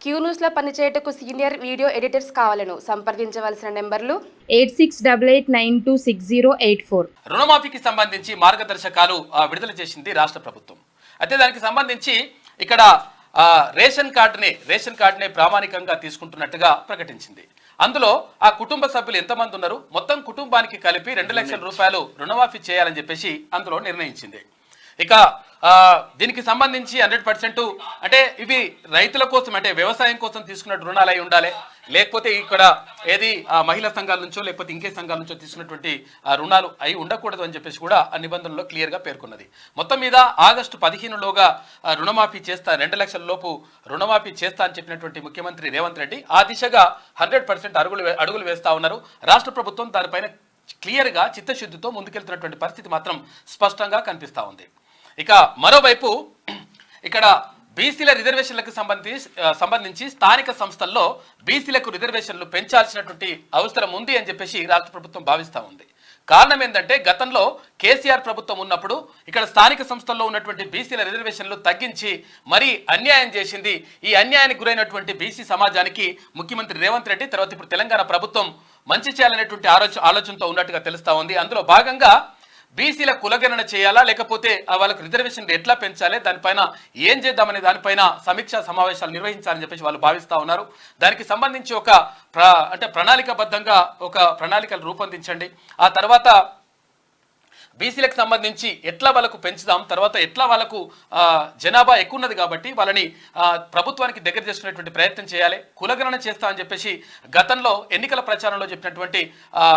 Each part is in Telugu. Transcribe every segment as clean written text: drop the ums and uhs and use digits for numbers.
క్యూ న్యూస్లో పనిచేయటకు సీనియర్ వీడియో ఎడిటర్స్ కావాలను సంప్రదించవలసిన నెంబర్లు 8688960884. రుణమాఫీకి సంబంధించి మార్గదర్శకాలు విడుదల చేసింది రాష్ట్ర ప్రభుత్వం. అయితే దానికి సంబంధించి ఇక్కడ రేషన్ కార్డునే ప్రామాణికంగా తీసుకుంటున్నట్టుగా ప్రకటించింది. అందులో ఆ కుటుంబ సభ్యులు ఎంతమంది ఉన్నారు, మొత్తం కుటుంబానికి కలిపి 2 లక్షల రూపాయలు రుణమాఫీ చేయాలని చెప్పేసి అందులో నిర్ణయించింది. ఇక దీనికి సంబంధించి 100% అంటే ఇవి రైతుల కోసం అంటే వ్యవసాయం కోసం తీసుకున్న రుణాలు అయి ఉండాలి, లేకపోతే ఇక్కడ ఏది మహిళా సంఘాల నుంచో లేకపోతే ఇంకే సంఘాల నుంచో తీసుకున్నటువంటి రుణాలు అయి ఉండకూడదు అని చెప్పేసి కూడా ఆ నిబంధనలో క్లియర్గా పేర్కొన్నది. మొత్తం మీద ఆగస్టు 15లోగా రుణమాఫీ చేస్తా, 2 లక్షల లోపు రుణమాఫీ చేస్తా అని చెప్పినటువంటి ముఖ్యమంత్రి రేవంత్ రెడ్డి ఆ దిశగా 100% అడుగులు వేస్తా ఉన్నారు. రాష్ట్ర ప్రభుత్వం దానిపైన క్లియర్గా చిత్తశుద్ధితో ముందుకెళ్తున్నటువంటి పరిస్థితి మాత్రం స్పష్టంగా కనిపిస్తూ ఉంది. ఇక మరోవైపు ఇక్కడ బీసీల రిజర్వేషన్లకు సంబంధించి స్థానిక సంస్థల్లో బీసీలకు రిజర్వేషన్లు పెంచాల్సినటువంటి అవసరం ఉంది అని చెప్పేసి రాష్ట్ర ప్రభుత్వం భావిస్తూ ఉంది. కారణం ఏంటంటే గతంలో కేసీఆర్ ప్రభుత్వం ఉన్నప్పుడు ఇక్కడ స్థానిక సంస్థల్లో ఉన్నటువంటి బీసీల రిజర్వేషన్లు తగ్గించి మరీ అన్యాయం చేసింది. ఈ అన్యాయానికి గురైనటువంటి బీసీ సమాజానికి ముఖ్యమంత్రి రేవంత్ రెడ్డి తర్వాత ఇప్పుడు తెలంగాణ ప్రభుత్వం మంచి చేయాలనేటువంటి ఆలోచనతో ఉన్నట్టుగా తెలుస్తూ ఉంది. అందులో భాగంగా బీసీల కులగణన చేయాలా లేకపోతే వాళ్ళకు రిజర్వేషన్లు ఎట్లా పెంచాలి, దానిపైన ఏం చేద్దామనే దానిపైన సమీక్షా సమావేశాలు నిర్వహించాలని చెప్పేసి వాళ్ళు భావిస్తూ ఉన్నారు. దానికి సంబంధించి ప్రణాళికబద్ధంగా ఒక ప్రణాళికలు రూపొందించండి. ఆ తర్వాత బీసీలకు సంబంధించి ఎట్లా వాళ్ళకు పెంచుదాం, తర్వాత ఎట్లా వాళ్ళకు జనాభా ఎక్కువ ఉన్నది కాబట్టి వాళ్ళని ప్రభుత్వానికి దగ్గర చేసుకునేటువంటి ప్రయత్నం చేయాలి, కులగణన చేస్తామని చెప్పేసి గతంలో ఎన్నికల ప్రచారంలో చెప్పినటువంటి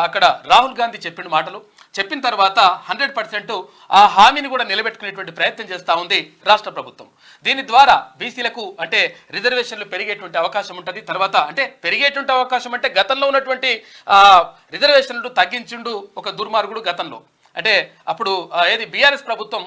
అక్కడ రాహుల్ గాంధీ చెప్పిన మాటలు చెప్పిన తర్వాత 100% ఆ హామీని కూడా నిలబెట్టుకునేటువంటి ప్రయత్నం చేస్తూ ఉంది రాష్ట్ర ప్రభుత్వం. దీని ద్వారా బీసీలకు అంటే రిజర్వేషన్లు పెరిగేటువంటి అవకాశం ఉంటుంది. తర్వాత అంటే పెరిగేటువంటి అవకాశం అంటే గతంలో ఉన్నటువంటి రిజర్వేషన్లు తగ్గించిండు ఒక దుర్మార్గుడు గతంలో, అంటే అప్పుడు ఏది బీఆర్ఎస్ ప్రభుత్వం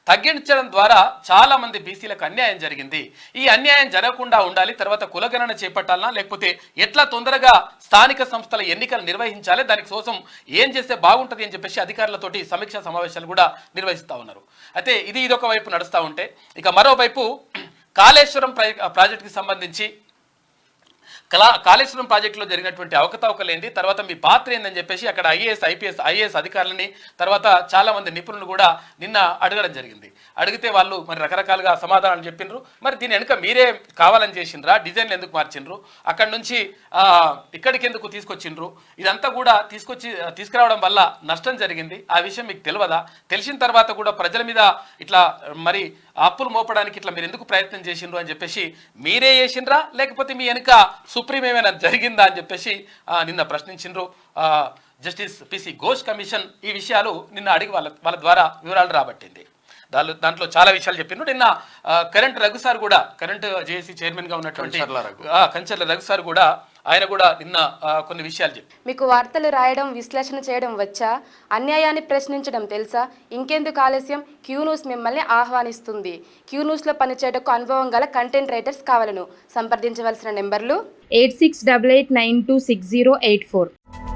తగ్గించడం ద్వారా చాలా మంది బీసీలకు అన్యాయం జరిగింది. ఈ అన్యాయం జరగకుండా ఉండాలి, తర్వాత కులగణన చేపట్టాలన్నా లేకపోతే ఎట్లా తొందరగా స్థానిక సంస్థల ఎన్నికలు నిర్వహించాలి, దానికి కోసం ఏం చేస్తే బాగుంటుంది అని చెప్పేసి అధికారులతోటి సమీక్షా సమావేశాలు కూడా నిర్వహిస్తూ ఉన్నారు. అయితే ఇదొక వైపు నడుస్తూ ఉంటే ఇక మరోవైపు కాళేశ్వరం ప్రాజెక్టుకి సంబంధించి కాళేశ్వరం ప్రాజెక్టులో జరిగినటువంటి అవకతవకలేంది, తర్వాత మీ పాత్ర ఏందని చెప్పేసి అక్కడ ఐఏఎస్ అధికారులని తర్వాత చాలా మంది నిపుణులు కూడా నిన్న అడగడం జరిగింది. అడిగితే వాళ్ళు మరి రకరకాలుగా సమాధానాలు చెప్పిండ్రు. మరి దీని వెనుక మీరే కావాలని చేసిండ్రా, డిజైన్లు ఎందుకు మార్చిండ్రు, అక్కడి నుంచి ఇక్కడికి ఎందుకు తీసుకొచ్చిండ్రు, ఇదంతా కూడా తీసుకురావడం వల్ల నష్టం జరిగింది, ఆ విషయం మీకు తెలియదా, తెలిసిన తర్వాత కూడా ప్రజల మీద ఇట్లా మరి అప్పులు మోపడానికి ఇట్లా మీరు ఎందుకు ప్రయత్నం చేసిండ్రు అని చెప్పేసి మీరే చేసిండ్రా లేకపోతే మీ వెనుక సుప్రీం ఏమైనా జరిగిందా అని చెప్పేసి నిన్న ప్రశ్నించిండ్రు. జస్టిస్ పిసి ఘోష్ కమిషన్ ఈ విషయాలు నిన్న అడిగి వాళ్ళ ద్వారా వివరాలు రాబట్టింది. దాంట్లో చాలా విషయాలు చెప్పిండ్రు. నిన్న కరెంట్ జేఏసీ చైర్మన్గా ఉన్నటువంటి కంచర్ల రఘు సార్ కూడా ఆయన కూడా నిన్న కొన్ని విషయాలు చెప్పి మీకు వార్తలు రాయడం విశ్లేషణ చేయడం వచ్చా, అన్యాయాన్ని ప్రశ్నించడం తెలుసా, ఇంకెందుకు ఆలస్యం, క్యూ న్యూస్ మిమ్మల్ని ఆహ్వానిస్తుంది. క్యూ న్యూస్లో పనిచేయటకు అనుభవం గల కంటెంట్ రైటర్స్ కావాలను సంప్రదించవలసిన నెంబర్లు 8688960884.